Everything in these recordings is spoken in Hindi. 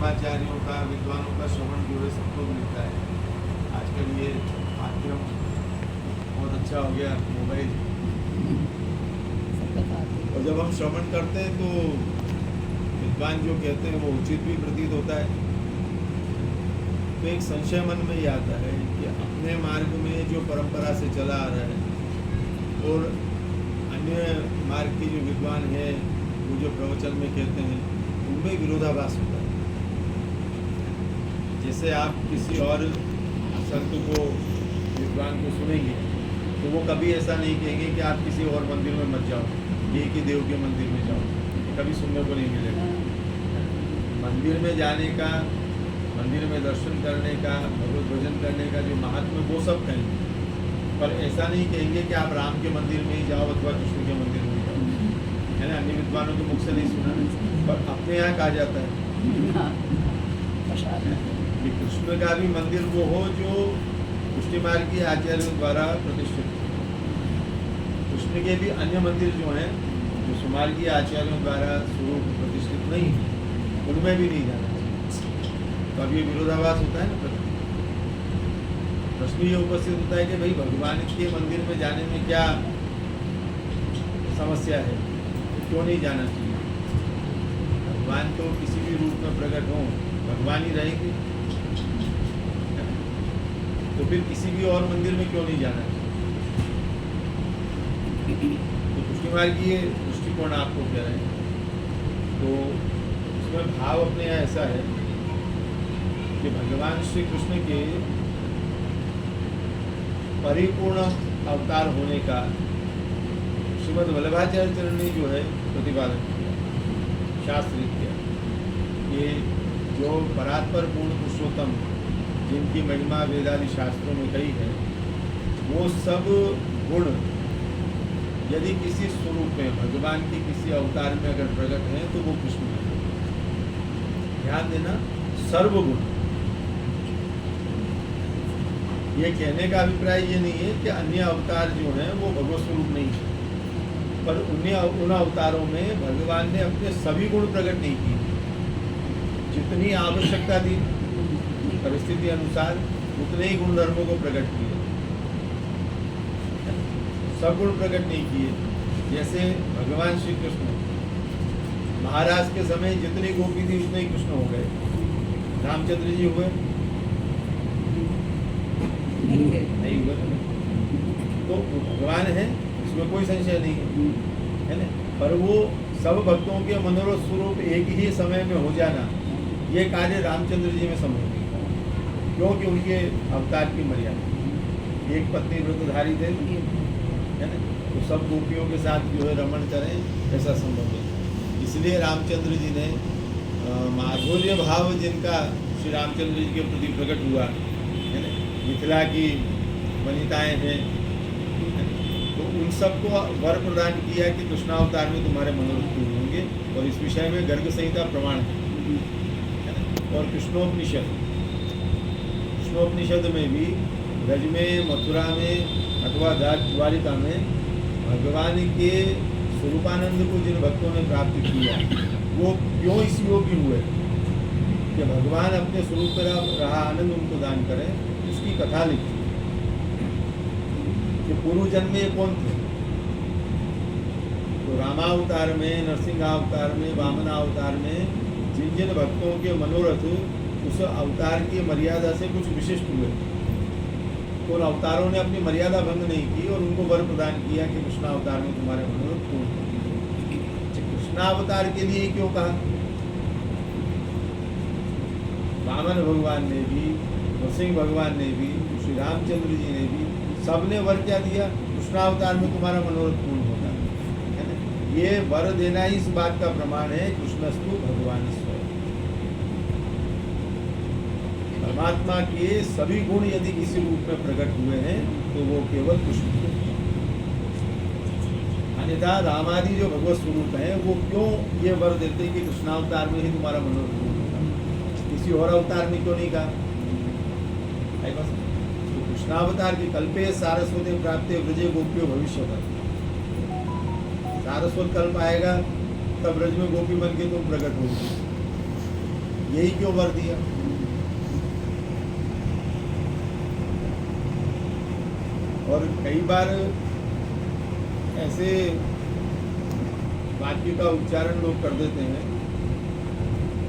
धर्माचार्यों का, विद्वानों का श्रवण जो है सबको मिलता है। आजकल ये माध्यम बहुत अच्छा हो गया, मोबाइल। और जब हम श्रवण करते हैं तो विद्वान जो कहते हैं वो उचित भी प्रतीत होता है। तो एक संशय मन में ही आता है कि अपने मार्ग में जो परंपरा से चला आ रहा है और अन्य मार्ग के जो विद्वान हैं वो जो प्रवचन में कहते हैं उनमें विरोधाभास होता है। जैसे आप किसी और संत को, विद्वान को सुनेंगे तो वो कभी ऐसा नहीं कहेंगे कि आप किसी और मंदिर में मत जाओ, एक ही देव के मंदिर में जाओ, कभी सुनने को नहीं मिलेगा। मंदिर में जाने का, मंदिर में दर्शन करने का, भगवत भजन करने का जो महात्मा वो सब कहेंगे, पर ऐसा नहीं कहेंगे कि आप राम के मंदिर में ही जाओ अथवा कृष्ण के मंदिर में ही जाओ, है ना। अन्य विद्वानों के मुख से नहीं सुना, पर अपने यहाँ कहा जाता है कि कृष्ण का भी मंदिर वो हो जो पुष्टि मार्ग के आचार्यों द्वारा प्रतिष्ठित। कृष्ण के भी अन्य मंदिर जो हैं जो सुमार्गीय आचार्यों द्वारा स्वरूप प्रतिष्ठित नहीं है, उनमें भी नहीं जाना चाहिए। तो अब ये विरोधाभास होता है ना। प्रश्न ये उपस्थित होता है कि भाई भगवान के मंदिर में जाने में क्या समस्या है, क्यों नहीं जाना चाहिए? भगवान तो किसी भी रूप में प्रकट हो, भगवान ही रहेंगे, तो फिर किसी भी और मंदिर में क्यों नहीं जाना चाहिए? तो पुष्टि मार्गीय दृष्टिकोण आपको कह रहे हैं। तो इसमें भाव अपने यहाँ ऐसा है कि भगवान श्री कृष्ण के परिपूर्ण अवतार होने का श्रीमद् वल्लभाचार्य चरण ने जो है प्रतिपादन किया, शास्त्र किया। ये जो परात्पर पूर्ण पुरुषोत्तम जिनकी महिमा वेदादि शास्त्रों में कही है, वो सब गुण यदि किसी स्वरूप में भगवान के किसी अवतार में अगर प्रकट हैं तो वो कृष्ण है। ध्यान देना, सर्वगुण। ये कहने का अभिप्राय ये नहीं है कि अन्य अवतार जो हैं वो भगवत स्वरूप नहीं है, पर उन अवतारों में भगवान ने अपने सभी गुण प्रकट नहीं किए। जितनी आवश्यकता थी परिस्थिति अनुसार उतने ही गुण धर्मों को प्रकट किए, सब गुण प्रकट नहीं किए। जैसे भगवान श्री कृष्ण महाराज के समय जितनी गोपी थी उतने ही कृष्ण हो गए। रामचंद्र जी हुए नहीं हुए, तो भगवान है, इसमें कोई संशय नहीं है ना। पर वो सब भक्तों के मनोरथ स्वरूप एक ही समय में हो जाना, ये कार्य रामचंद्र जी में संभव नहीं, क्योंकि उनके अवतार की मर्यादा। एक पत्नी व्रतधारी थे, है ना, तो सब गोपियों के साथ जो है रमण करें ऐसा संभव नहीं। इसलिए रामचंद्र जी ने माधुर्य भाव जिनका श्री रामचंद्र जी के प्रति प्रकट हुआ, है ना, मिथिला की वनिताएं हैं, तो उन सबको वर प्रदान किया कि कृष्णावतार में तुम्हारे मनोरथ पूर्ण होंगे। और इस विषय में गर्ग संहिता प्रमाण है ना। और कृष्णोपनिषद में भी ब्रज में, मथुरा में अथवा द्वारिका में भगवान के स्वरूपानंद को जिन भक्तों ने प्राप्त किया वो क्यों इस योग्य हुए कि भगवान अपने स्वरूप पर रहा आनंद उनको दान करें, उसकी कथा लिखी कि पूर्व जन्म में कौन थे। तो रामावतार में, नरसिंहावतार में, वामनावतार में जिन जिन भक्तों के मनोरथ उस अवतार की मर्यादा से कुछ विशिष्ट हुए, तो उन अवतारों ने अपनी मर्यादा भंग नहीं की और उनको वर प्रदान किया कि कृष्णावतार में तुम्हारे मनोरथ पूर्ण होंगे। कृष्णावतार के लिए क्यों कहा? वामन भगवान ने भी, नरसिंह भगवान ने भी, श्री रामचंद्र जी ने भी, सबने वर क्या दिया? कृष्णावतार में तुम्हारा मनोरथ पूर्ण होगा, है ना। ये वर देना ही इस बात का प्रमाण है, कृष्णस्तु भगवान स्वयं। परमात्मा के सभी गुण यदि किसी रूप में प्रकट हुए हैं तो वो केवल कृष्ण हैं। अन्यथा रामादि जो भगवत स्वरूप हैं वो क्यों ये वर देते कि कृष्णावतार में ही तुम्हारा मनोरथ पूर्ण होगा, किसी और अवतार में क्यों नहीं कहा? तो कृष्णावतार के कल्पे सारस्वती प्राप्त ब्रजे गोपियों भविष्य। सारस्वत कल्प आएगा तब ब्रज में गोपी बन के तुम प्रकट होगी। यही क्यों वर दिया? और कई बार ऐसे वाक्य का उच्चारण लोग कर देते हैं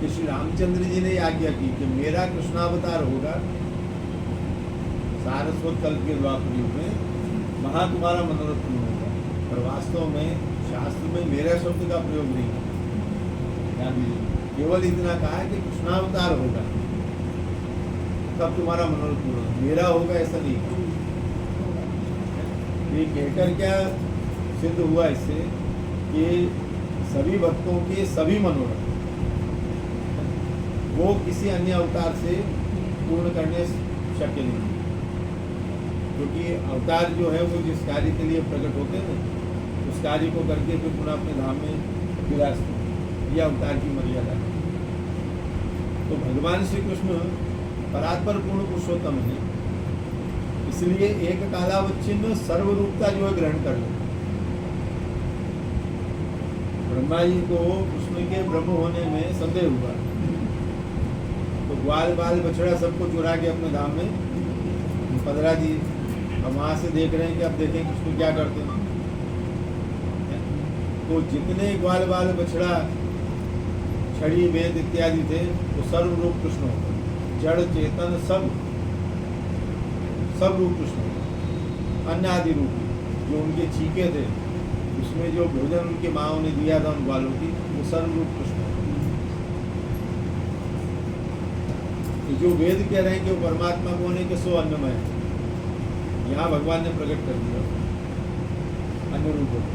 कि श्री रामचंद्र जी ने आज्ञा की कि मेरा कृष्णावतार होगा सारस्वत कल्प के द्वापर युग में, वहाँ तुम्हारा मनोरथ पूर्ण होगा। पर वास्तव में शास्त्र में मेरा शब्द का प्रयोग नहीं है, ध्यान दीजिए। केवल इतना कहा है कि कृष्णावतार होगा तब तुम्हारा मनोरथ पूर्ण होगा, मेरा होगा ऐसा नहीं। ये कहकर क्या सिद्ध हुआ इससे कि सभी भक्तों के सभी मनोरथ वो किसी अन्य अवतार से पूर्ण करने शक्य नहीं, क्योंकि अवतार जो है वो जिस कार्य के लिए प्रकट होते हैं ना, उस कार्य को करके फिर पुनः अपने धाम में विराजते हैं, यह अवतार की मर्यादा है। तो भगवान श्री कृष्ण परात्पर पूर्ण पुरुषोत्तम है, इसलिए एक कालावच्छिन्न सर्वरूपता जो है ग्रहण कर ले। ब्रह्मा जी को कृष्ण के ब्रह्म होने में संदेह हुआ, तो ग्वाल बाल बछड़ा सबको चुरा के अपने धाम में पधरा दिए। अब वहाँ से देख रहे हैं कि अब देखें कृष्ण क्या करते हैं। तो जितने ग्वाल बाल बछड़ा छड़ी वेद इत्यादि थे वो सर्वरूप कृष्ण होते, जड़ चेतन सब रूप कृष्ण होते। अन्य आदि रूप जो उनके चीके थे, उसमें जो भोजन उनकी माँओं ने दिया था उन ग्वालों की, वो सर्वरूप कृष्ण होते। तो जो वेद कह रहे हैं कि वो परमात्मा को होने के सो अन्नमय है, यहाँ भगवान ने प्रकट कर दिया अन्य रूप होते।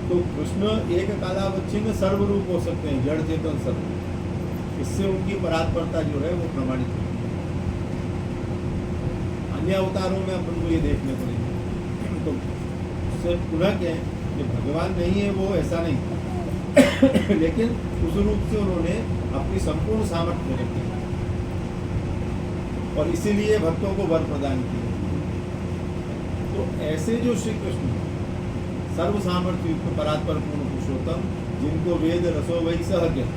तो कृष्ण एक कालावच्छिन्न सर्वरूप हो सकते हैं, जड़ चेतन सर्व। इससे उनकी परात्परता जो है वो प्रमाणित है। अन्य अवतारों में अपन को ये देखने को नहीं। तो उससे पुनः कहें कि भगवान नहीं है वो ऐसा नहीं लेकिन उस रूप से उन्होंने अपनी संपूर्ण सामर्थ्य प्रकट की और इसीलिए भक्तों को वर प्रदान किया। तो ऐसे जो श्री कृष्ण सर्व सामर्थ्य युक्त परात्पर पूर्ण पुरुषोत्तम, जिनको वेद रसो वही सह कहते हैं,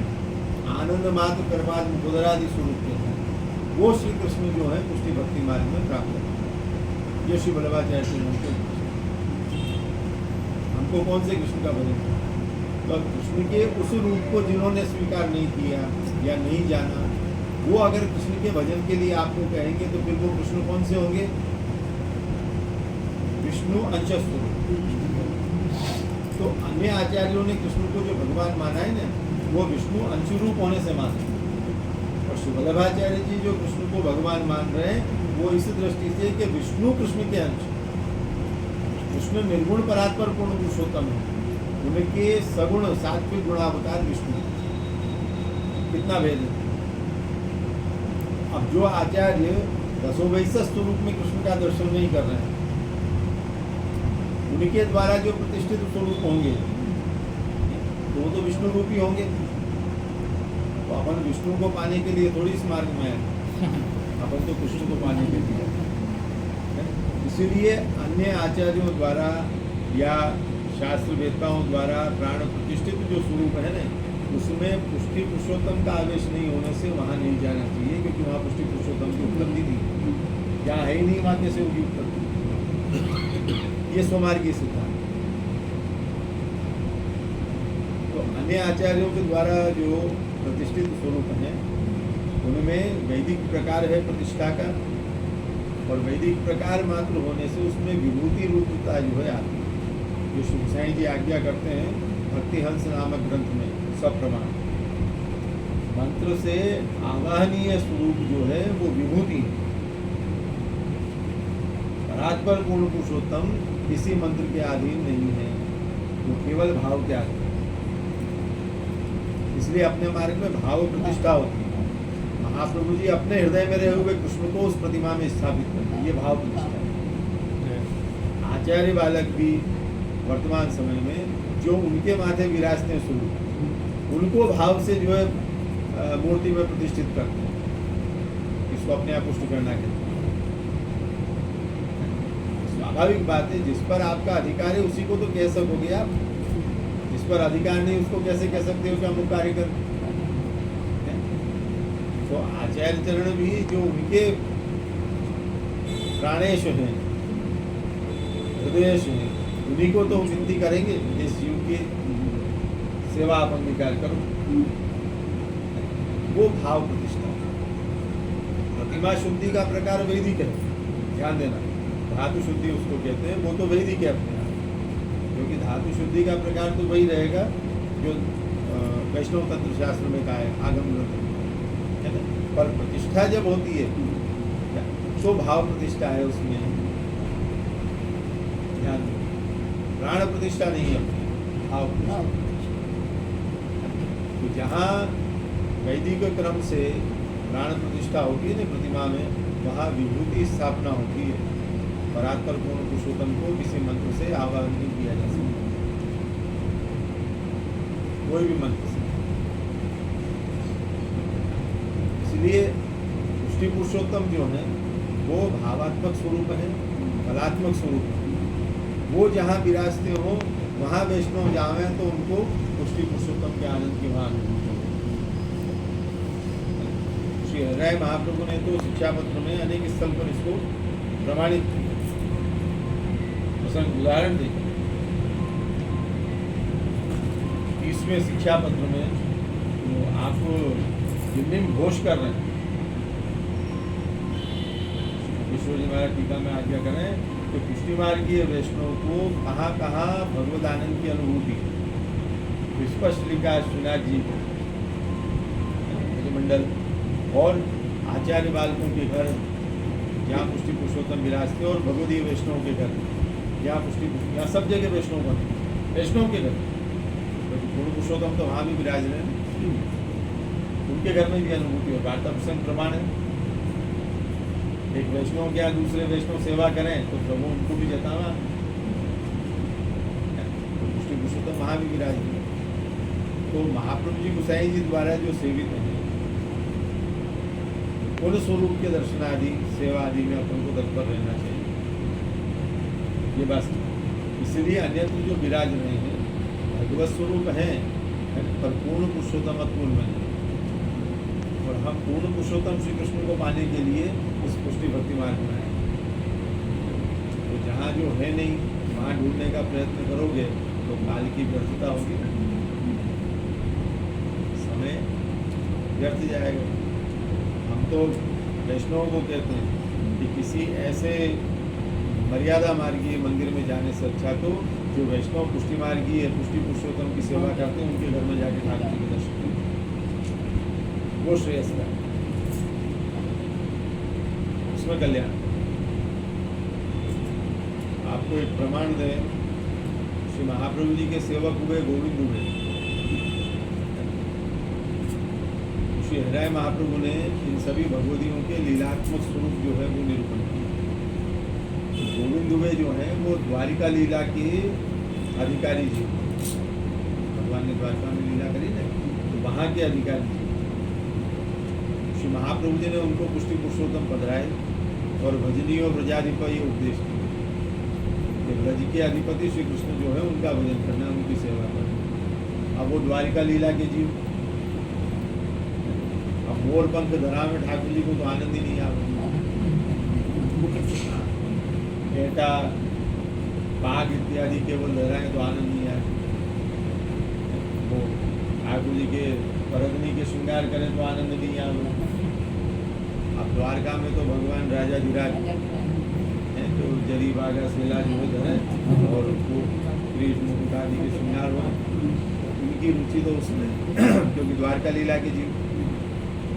आनंद मात्र कृपाद मुकुदरादि स्वरूप कहते हैं, वो श्री कृष्ण जो है पुष्टि भक्ति मार्ग में प्राप्त है। ये श्री वल्लभाचार्य श्री हमको कौन से कृष्ण का भजन है? तो कृष्ण के उस रूप को जिन्होंने स्वीकार नहीं किया या नहीं जाना, वो अगर कृष्ण के भजन के लिए आपको कहेंगे तो फिर वो कृष्ण कौन से होंगे? विष्णु अंशस्वरूप। तो अन्य आचार्यों ने कृष्ण को जो भगवान माना है ना, वो विष्णु अंशरूप होने से माना। और श्री वल्लभाचार्य जी जो कृष्ण को भगवान मान रहे हैं, वो इस दृष्टि से कि विष्णु कृष्ण के अंश, कृष्ण निर्गुण परात्पर पूर्ण पुरुषोत्तम है, उनके सगुण सात्विक गुणावतार विष्णु। कितना भेद है। अब जो आचार्य रसोवैसस स्वरूप में कृष्ण का दर्शन नहीं कर रहे हैं, उनके द्वारा जो प्रतिष्ठित स्वरूप होंगे तो वो तो विष्णु रूप ही होंगे। तो अपन विष्णु को पाने के लिए थोड़ी इस मार्ग में है, अपन तो कृष्ण को पाने के लिए। इसीलिए अन्य आचार्यों द्वारा या शास्त्र वेदताओं द्वारा प्राण प्रतिष्ठित जो स्वरूप है ना, उसमें पुष्टि पुरुषोत्तम का आवेश नहीं होने से वहाँ नहीं जाना चाहिए, क्योंकि वहाँ पुष्टि पुरुषोत्तम की उपलब्धि नहीं, जहाँ है ही नहीं वहाँ कैसे होगी उपलब्धि। ये स्वमार्गीय सिद्धांत। तो अन्य आचार्यों के द्वारा जो प्रतिष्ठित स्वरूप हैं, उनमें वैदिक प्रकार है प्रतिष्ठा का, और वैदिक प्रकार मात्र होने से उसमें विभूति रूपता जो है आती है, जो श्री गोसाई जी आज्ञा करते हैं भक्ति हंस नामक ग्रंथ में सप्रमाण। मंत्र से आवाहनीय स्वरूप जो है वो विभूति है। परात्पर पूर्ण पुरुषोत्तम किसी मंत्र के अधीन नहीं है, वो केवल भाव के अधीन। इसलिए अपने मार्ग में भाव प्रतिष्ठा होती है। महाप्रभु जी अपने हृदय में रहे हुए कृष्ण को उस प्रतिमा में स्थापित करते हैं, ये भाव प्रतिष्ठा है। आचार्य बालक भी वर्तमान समय में जो उनके माथे विराजते हैं स्वरूप, उनको भाव से जो है मूर्ति में प्रतिष्ठित करते हैं। इसको अपने आप पुष्ट करना कहते हैं। स्वाभाविक बात है, जिस पर आपका अधिकार है उसी को तो कह सकोगे आप, जिस पर अधिकार नहीं उसको कैसे कह सकते हो कि अमुक कार्य कर। तो आचार्य चरण भी जो उनके प्राणेश हैं, हृदयेश हैं, उन्हीं को तो विनती करेंगे इस जीव की सेवा आप अंगीकार करो। वो भाव प्रतिष्ठा। प्रतिमा शुद्धि का प्रकार वैदिक है, ध्यान देना। धातु शुद्धि उसको कहते हैं, वो तो वैदिक है अपने आप, क्योंकि धातु शुद्धि का प्रकार तो वही रहेगा जो वैष्णव तंत्र शास्त्र में कहा है, आगम ग्रंथ है ना। पर प्रतिष्ठा जब होती है तो भाव प्रतिष्ठा है उसमें, ध्यान दो। प्राण प्रतिष्ठा नहीं है, भाव प्रतिष्ठा। तो जहाँ वैदिक क्रम से प्राण प्रतिष्ठा होती है ना प्रतिमा में, वहाँ विभूति स्थापना होती है। परात्पर पूर्ण पुरुषोत्तम को किसी मंत्र से आवाहन नहीं किया जा सकता, कोई भी मंत्र से। इसलिए पुष्टि पुरुषोत्तम जो है वो भावात्मक स्वरूप है, फलात्मक स्वरूप है। वो जहाँ विराजते हो वहाँ वैष्णव जावे तो उनको पुष्टि पुरुषोत्तम के आनंद की वहाँ अनुभूति होगी। श्री हरिराय महाप्रभु ने तो शिक्षा पत्र में अनेक स्थल पर इसको प्रमाणित किया। उदाहरण देखिए 30वें शिक्षा पत्र में तो आप जितने भी घोष कर रहे हैं, ईश्वर जी महाराज टीका में आज्ञा करें तो पुष्टि मार्गीय वैष्णव को कहाँ कहाँ भगवत आनंद की अनुभूति स्पष्ट लिखा है श्रीनाथ जी मंडल और आचार्य बालकों के घर जहाँ पुष्टि पुरुषोत्तम विराजते और भगवदीय वैष्णव के घर जहाँ पुष्टि यहाँ सब जगह वैष्णव के घर, पूर्ण पुरुषोत्तम तो वहाँ भी विराज रहे हैं, उनके घर में भी अनुभूति हो। वार्ता प्रसंग प्रमाण है, एक वैष्णव क्या दूसरे वैष्णव सेवा करें तो प्रभु उनको भी जतावा, पुष्टि पुरुषोत्तम वहाँ भी विराज रहे। तो महाप्रभु जी गोसाई जी द्वारा जो सेवित हैं उन स्वरूप के दर्शन आदि सेवा आदि में अपन को तत्पर रहना चाहिए, ये बात। इसलिए अन्यत्र जो विराज रहे हैं भगवत स्वरूप हैं पर पूर्ण पुरुषोत्तम पूर्ण में, और हम पूर्ण पुरुषोत्तम श्री कृष्ण को पाने के लिए इस पुष्टि भक्ति मार्ग में आए। तो जहाँ जो है नहीं वहाँ ढूंढने का प्रयत्न करोगे तो काल की व्यर्थता होगी, समय व्यर्थ जाएगा। हम तो वैष्णवों को कहते हैं कि किसी ऐसे मर्यादा मार्गीय मंदिर में जाने से अच्छा तो जो वैष्णव पुष्टि मार्गी है, पुष्टि पुरुषोत्तम की सेवा करते हैं, उनके घर में जाके ठाकुर जी के दर्शन करें, वो श्रेयस्कर है, उसमें कल्याण। आपको एक प्रमाण दे, श्री महाप्रभु जी के सेवक हुए गोविंद हुए, श्री हरिराय महाप्रभु ने इन सभी भगवदियों के लीलात्मक स्वरूप जो है वो निरूपण किया। गोविंद दुबे जो है वो द्वारिका लीला के अधिकारी जी, भगवान ने द्वारका में लीला करी ना, तो वहाँ के अधिकारी जी श्री महाप्रभु जी ने उनको पुष्टि पुरुषोत्तम पधराए और भजनी और ब्रजाधिपति ये उपदेश किया। ब्रज के अधिपति श्री कृष्ण जो है उनका भजन करना, उनकी सेवा करना। अब वो द्वारिका लीला के जीव, अब मोर पंख धरा में ठाकुर जी को तो आनंद ही नहीं आ रहा, बेटा बाघ इत्यादि केवल लहराएं तो आनंद नहीं आए, वो ठाकुर जी के परगनी के श्रृंगार करें तो आनंद नहीं आ रहा। अब द्वारका में तो भगवान राजा धीराज हैं तो जरी बागा सेला जो है धरे और उनको कृष्ण मुकुट आदि के श्रृंगार हुआ, उनकी रुचि तो उसमें क्योंकि द्वारका लीला के जीव।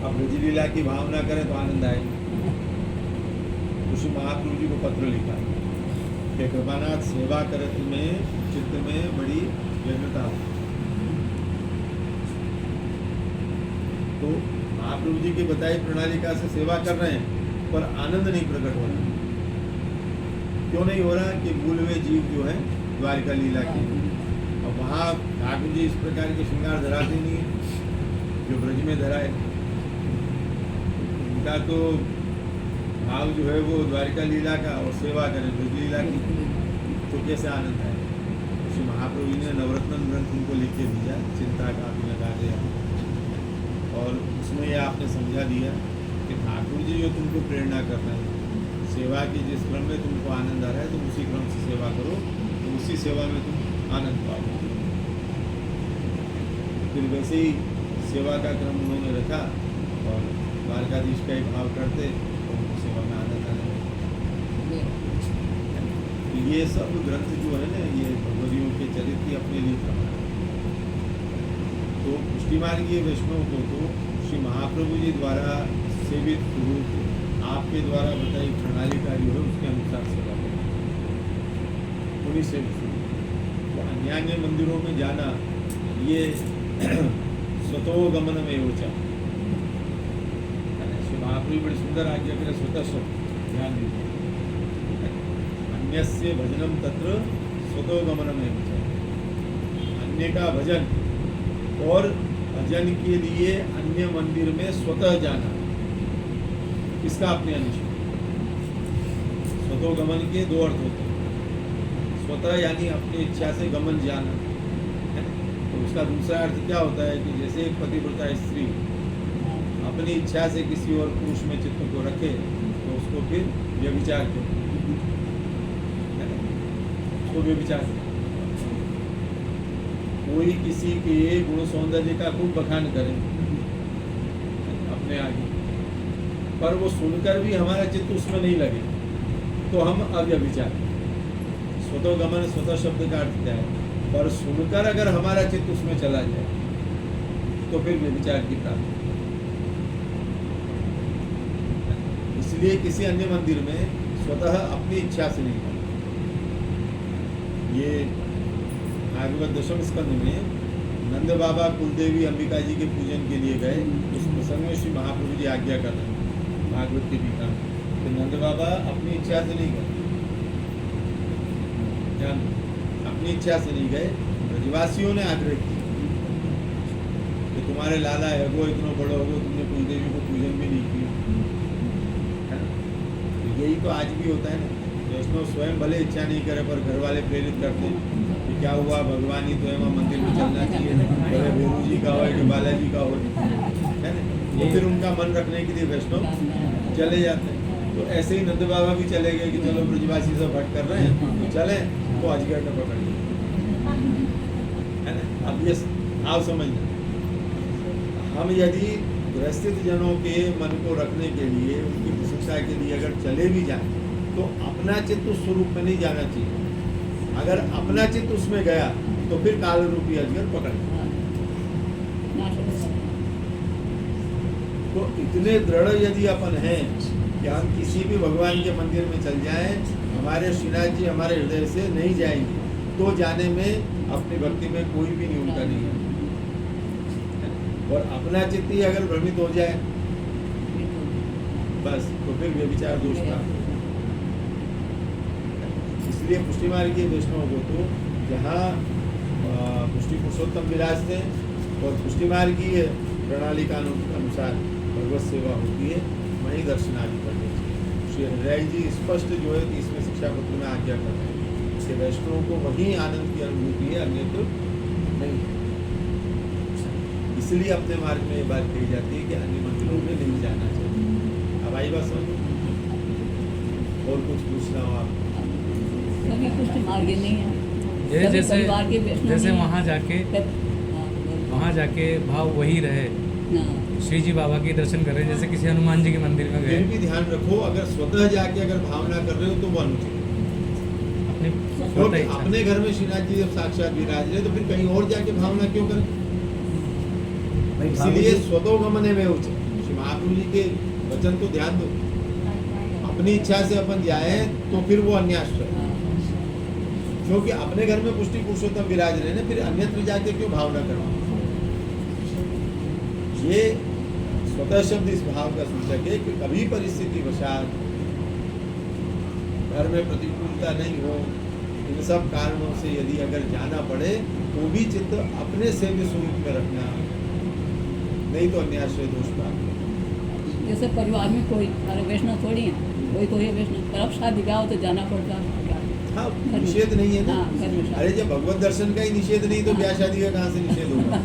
अब ब्रज लीला की भावना करें तो आनंद आए। श्री महाप्रभु जी को पत्र लिखा कि कृपानाथ सेवा करत में चित्त में बड़ी व्यग्रता हो। तो महाप्रभु जी की बताई प्रणालिका से सेवा कर रहे हैं पर आनंद नहीं प्रकट हो रहा। क्यों नहीं हो रहा? कि मूल वे जीव जो है द्वारिका लीला की, और वहाँ ठाकुर जी इस प्रकार के श्रृंगार धराते नहीं है जो ब्रज में धराए। उनका तो भाव जो है वो द्वारिका लीला का और सेवा करें ब्रज लीला की, तो कैसे आनंद आए? श्री महाप्रभु जी ने नवरत्न ग्रंथ उनको लिख के दिया, चिंता का भी लगा दिया। और और उसमें ये आपने समझा दिया कि ठाकुर जी जो तुमको प्रेरणा कर रहे हैं, सेवा की जिस क्रम में तुमको आनंद आ रहा है तुम उसी क्रम से सेवा करो, तो उसी सेवा में तुम आनंद पाओ। फिर वैसे ही सेवा का क्रम उन्होंने रखा और द्वारकाधीश का ही भाव करते तो उनको सेवा में आनंद आने लगा। ये सब ग्रंथ जो है ना, ये भगवदियों के चरित्र अपने लिए प्रमाण है। तो पुष्टि मार्गीय वैष्णव को तो श्री महाप्रभु जी द्वारा सेवित स्वरूप आपके द्वारा बताई प्रणाली कार्य है उसके अनुसार सेवा करें, उन्हीं से तो अन्य मंदिरों में जाना ये स्वतो गमन में ओचा। श्री महाप्रभु बड़ी सुंदर आज्ञा करें, स्वतः शब्द ध्यान दीजिए, अन्यस्य भजनम तत्र स्वतो गमन में ओचा। अन्य का भजन और भजन के लिए अन्य मंदिर में स्वतः जाना, इसका अपने अनुसार। स्वतः गमन के दो अर्थ होते हैं, स्वतः यानी अपनी इच्छा से गमन जाना है, तो उसका दूसरा अर्थ क्या होता है कि जैसे एक पतिव्रता स्त्री अपनी इच्छा से किसी और पुरुष में चित्त को रखे तो उसको फिर व्यभिचार कहते हैं, उसको व्यभिचार कहते हैं। कोई किसी के गुण सौंदर्य का खूब बखान करे अपने आगे, पर वो सुनकर भी हमारा चित्त उसमें नहीं लगे तो हम अव्यभिचार। स्वतः गमन स्वतः शब्द का अर्थ क्या है, पर सुनकर अगर हमारा चित्त उसमें चला जाए तो फिर व्यभिचार की प्राप्ति। इसलिए किसी अन्य मंदिर में स्वतः अपनी इच्छा से नहीं करना। ये भागवत दशम स्कंद में नंद बाबा कुलदेवी अंबिका जी के पूजन के लिए गए, उस प्रसंग में श्री महाप्रभु जी आज्ञा कर रहे हैं भागवत के टीका में, तो नंद बाबा अपनी इच्छा से नहीं गए, अपनी इच्छा से नहीं गए, ब्रजवासियों ने आग्रह किया कि तुम्हारे लाला है वो इतना बड़ो हो, तुमने कुलदेवी को पूजन भी नहीं किया। तो यही तो आज भी होता है ना, वैष्णव स्वयं भले इच्छा नहीं करे पर घर वाले प्रेरित करते हैं कि क्या हुआ भगवान ही तो है, वहाँ मंदिर में चलना चाहिए, भले भेरू जी का हो कि बालाजी का हो, है ना। तो फिर उनका मन रखने के लिए वैष्णव चले जाते हैं। तो ऐसे ही नंद बाबा भी चले गए कि चलो ब्रजवासी सब भट्ट कर रहे हैं तो चले, तो अजगर ने पकड़ लिया, है ना। अब ये आप समझना, हम यदि ग्रसित जनों के मन को रखने के लिए, उनकी प्रशंसा के लिए अगर चले भी जाए तो अपना चित्त उस स्वरूप में नहीं जाना चाहिए। अगर अपना चित्त उसमें गया तो फिर काल रूपी अजगर पकड़। तो इतने दृढ़ यदि अपन हैं कि हम किसी भी भगवान के मंदिर में चल जाएं, हमारे श्रीनाथ जी हमारे हृदय से नहीं जाएंगे, तो जाने में अपनी भक्ति में कोई भी न्यूनता नहीं है। और अपना चित्त ही अगर भ्रमित हो जाए बस, तो फिर व्यभिचार दोष प्राप्त। इसलिए पुष्टि मार्गीय वैष्णव को तो जहाँ पुष्टि पुरुषोत्तम विराजते हैं और पुष्टि मार्गीय प्रणाली का अनुसार भगवत सेवा होती है, वहीं दर्शनादि करने चाहिए। श्री हरिराय जी स्पष्ट जो है 30वें शिक्षा पत्र में आज्ञा कर रहे हैं कि वैष्णव को वहीं आनंद की अनुभूति है, अन्य तो नहीं। इसलिए अपने मार्ग में ये बात कही जाती है कि अन्य मंदिरों में नहीं जाना चाहिए। अब आई बात समझ, और कुछ पूछना हो आप? पुष्टि मार्ग नहीं है, जैसे वहाँ जाके भाव वही रहे, श्री जी बाबा के दर्शन कर रहे हैं, जैसे किसी हनुमान जी के मंदिर में गए। भी ध्यान रखो, अगर स्वतः जाके अगर भावना कर रहे हो तो वो अनुचित है। अपने घर में श्रीनाथ जी जब साक्षात विराज रहे तो फिर कहीं और जाके भावना क्यों करें? इसीलिए स्वतो गमने में उचित। श्री महाप्रभु जी के वचन तो ध्यान दो, अपनी इच्छा से अपन जाए तो फिर वो अन्याश्रय, क्योंकि अपने घर में पुष्टि पुरुषोत्तम विराज रहे हैं, फिर अन्यत्र जाके क्यों भावना करना? ये स्वतः शब्द इस भाव का सूचक है कि कभी परिस्थिति वशात घर में प्रतिकूलता नहीं हो, इन सब कारणों से यदि अगर जाना पड़े तो भी चित्त अपने सेव्य स्वरूप में रखना, नहीं तो अन्याश्रय दोष प्राप्त। जैसे परिवार में कोई वैष्णव थोड़ी है, कोई वैष्णव, पर अब शादी ब्याह हो तो जाना पड़ता है। हाँ, निषेध नहीं है ना। हाँ, घर में शादी। अरे जब भगवत दर्शन का ही निषेध नहीं तो ब्याह शादी का कहाँ से निषेध होगा?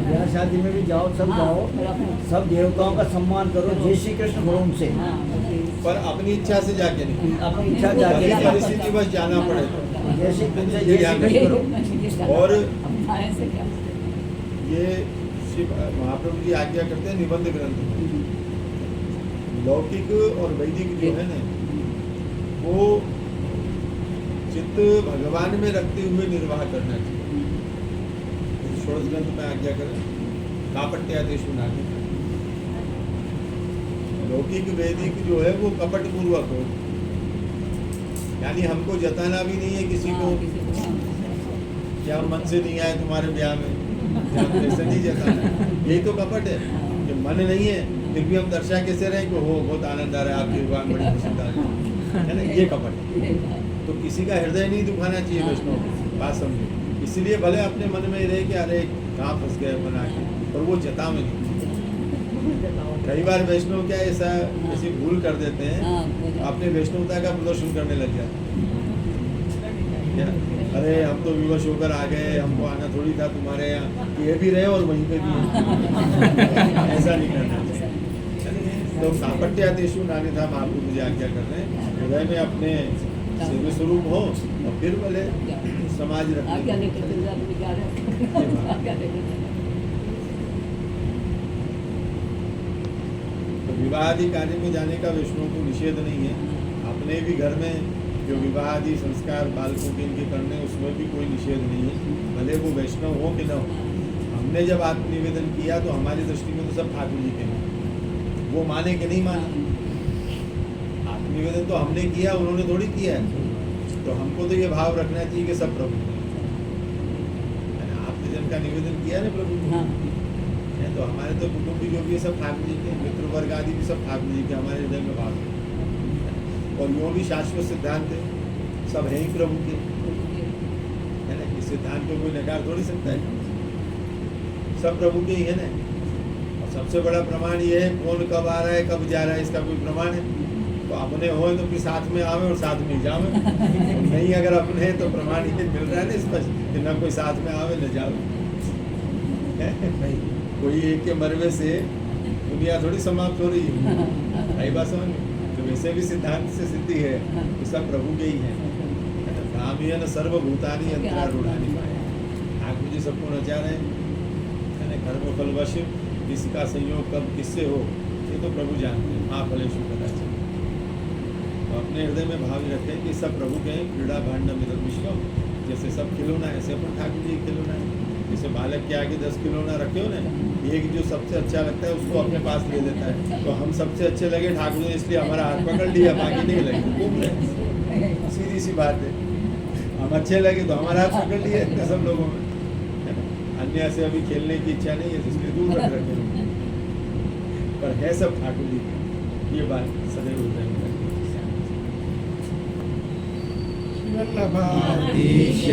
ब्याह शादी में भी जाओ, सब हाँ, जाओ, और अपने- सब देवताओं का सम्मान करो, जय श्री कृष्ण बोलो उनसे। हाँ, बस पर अपनी इच्छा से जाके नहीं, अपनी इच्छा कभी जाके परिस्थिति बस जाना पड़े तो। जय श्री कृष्ण, ये जय ध्यान श्री रखो। कृष्ण करो। और अब आए से क्या? ये शिव महाप्रभु जी आज्ञा करते हैं निबंध ग्रंथ में। लौकिक और वैदिक जो है ना, वो चित्त भगवान में रखते हुए निर्वाह करना चाहिए। षोडश ग्रंथ में आज्ञा करें कापट्यादेशु नागि। लौकिक वैदिक जो है वो कपट पूर्वक हो, यानी हमको जताना भी नहीं है किसी को हाँ, किसी को, हाँ। कि हम मन से नहीं आए तुम्हारे ब्याह में, ऐसे नहीं जताना। यही तो कपट है कि मन नहीं है फिर भी हम दर्शा कैसे रहे कि हो बहुत आनंद आ रहा है आपके विवाह में, बड़ी पसंद आ रही है ना, ये कपट है। तो किसी का हृदय नहीं दुखाना चाहिए वैष्णव को, बात समझे। इसलिए भले अपने मन में रहे कि अरे कहाँ फंस गए बना के, पर वो जता में नहीं। कई बार वैष्णव क्या ऐसा ऐसी भूल कर देते हैं, हाँ, वो जो- अपने वैष्णवता का प्रदर्शन करने लग जाते हैं। क्या? अरे हम तो विवश होकर आ गए, हमको आना थोड़ी था तुम्हारे यहाँ, ये भी रहे और वहीं पे भी है। ऐसा नहीं करना चाहिए। तो कापट्यादेशु नानी था महाप्रभु मुझे आज्ञा कर रहे हैं, हृदय में अपने सेवा स्वरूप हो और फिर भले समाज आप क्या रखने। लेकर चल रहे हैं? क्या रहे हैं? आप क्या लेकर चल रहे हैं? तो विवाह आदि कार्य में जाने का वैष्णव को निषेध नहीं है। अपने भी घर में जो विवाह आदि संस्कार बालकों के इनके करने, उसमें भी कोई निषेध नहीं है, भले वो वैष्णव हो कि न हो। हमने जब आत्मनिवेदन किया तो हमारी दृष्टि में तो सब ठाकुर जी के हैं, वो माने कि नहीं माने। आत्मनिवेदन तो हमने किया, उन्होंने थोड़ी किया है। तो हमको तो ये भाव रखना चाहिए कि सब प्रभु के हैं। आपने जन का निवेदन किया ना प्रभु को, हाँ, है तो हमारे तो कुटुंबी जो भी है सब ठाकुर जी के, मित्र वर्ग आदि भी सब ठाकुर जी के, हमारे हृदय में भाव है। और यो भी शाश्वत सिद्धांत है, सब है ही प्रभु के, है ना। इस सिद्धांत को कोई नकार थोड़ी सकता है, सब प्रभु के ही है ना। और सबसे बड़ा प्रमाण ये है, कौन कब आ रहा है कब जा रहा है, इसका कोई प्रमाण है? तो अपने हो तो फिर साथ में आवे और साथ में जावे। नहीं अगर अपने हैं तो प्रमाण ये मिल रहा है ना स्पष्ट कि न कोई साथ में आवे न जावे। कोई एक के मरवे से दुनिया थोड़ी समाप्त हो रही है, सही बात समझ में। तो वैसे भी सिद्धांत से सिद्धि है कि सब प्रभु के ही है। कामयन सर्वभूतानि यंत्रारूढ़ानि माया। ठाकुर जी सबको नचा रहे हैं, कर्म फलवश किसका संयोग कब किससे हो ये तो प्रभु जानते हैं। महाफलेषु कदाचित्। तो अपने हृदय में भाव रखें कि सब प्रभु के हैं। क्रीड़ा भांडम इदं विश्वम, जैसे सब खिलौना है ऐसे अपन ठाकुर जी खिलौना है। जैसे बालक के आगे 10 खिलौना रखे हो ना, एक जो सबसे अच्छा लगता है उसको अपने पास ले लेता है। तो हम सबसे अच्छे लगे ठाकुर ने, इसलिए हमारा हाथ पकड़ लिया, बाकी नहीं लगे, घूम रहे। सीधी सी बात है, हम अच्छे लगे तो हमारा हाथ पकड़ लिया इतने सब लोगों में। अन्य से अभी खेलने की इच्छा नहीं है तो इसलिए दूर रख रखे, पर है सब ठाकुर जी की। ये बात सदैव हृदय में रखनी। वल्लभाधीश